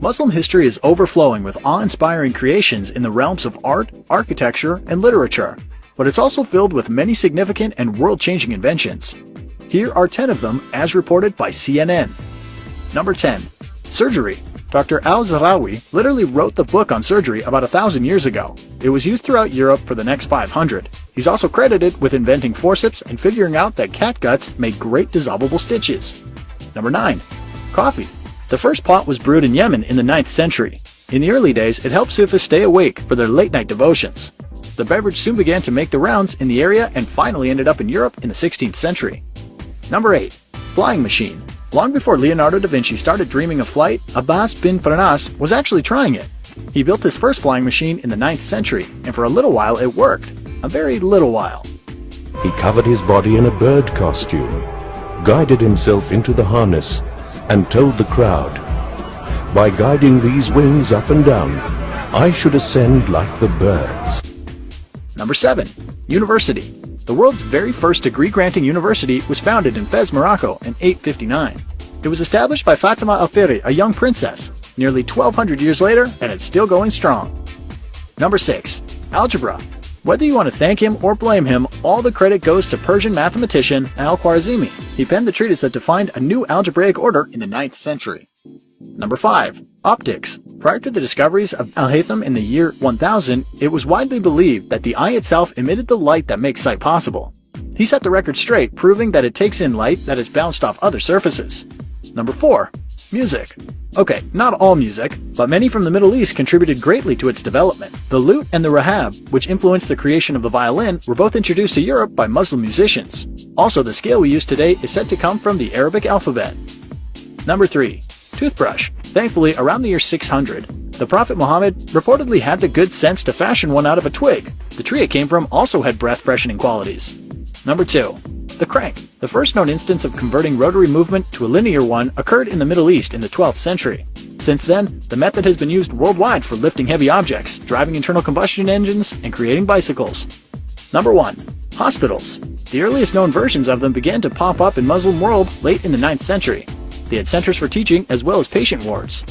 Muslim history is overflowing with awe-inspiring creations in the realms of art, architecture, and literature, but it's also filled with many significant and world-changing inventions. Here are 10 of them as reported by CNN. Number 10. Surgery. Dr. Al-Zahrawi literally wrote the book on surgery about 1,000 years ago. It was used throughout Europe for the next 500. He's also credited with inventing forceps and figuring out that cat guts make great dissolvable stitches. Number 9. Coffee. The first pot was brewed in Yemen in the 9th century. In the early days, it helped Sufis stay awake for their late-night devotions. The beverage soon began to make the rounds in the area and finally ended up in Europe in the 16th century. Number 8. Flying machine. Long before Leonardo da Vinci started dreaming of flight, Abbas bin Farnas was actually trying it. He built his first flying machine in the 9th century, and for a little while it worked. A very little while. He covered his body in a bird costume, guided himself into the harness, and told the crowd, "By guiding these wings up and down, I should ascend like the birds." Number 7. University. The world's very first degree-granting university was founded in Fez, Morocco in 859. It was established by Fatima al-Thiri, a young princess, nearly 1,200 years later, and it's still going strong. Number 6. Algebra. Whether you want to thank him or blame him, all the credit goes to Persian mathematician Al-Khwarizmi. He penned the treatise that defined a new algebraic order in the 9th century. Number 5. Optics. Prior to the discoveries of Al-Haytham in the year 1000, it was widely believed that the eye itself emitted the light that makes sight possible. He set the record straight, proving that it takes in light that is bounced off other surfaces. Number 4. Music. Okay, not all music, but many from the Middle East contributed greatly to its development. The lute and the rahab, which influenced the creation of the violin, were both introduced to Europe by Muslim musicians. Also, the scale we use today is said to come from the Arabic alphabet. Number 3. Toothbrush. Thankfully, around the year 600, the Prophet Muhammad reportedly had the good sense to fashion one out of a twig. The tree it came from also had breath-freshening qualities. Number 2. The crank. The first known instance of converting rotary movement to a linear one occurred in the Middle East in the 12th century. Since then, the method has been used worldwide for lifting heavy objects, driving internal combustion engines, and creating bicycles. Number 1. Hospitals. The earliest known versions of them began to pop up in Muslim world late in the 9th century. They had centers for teaching as well as patient wards.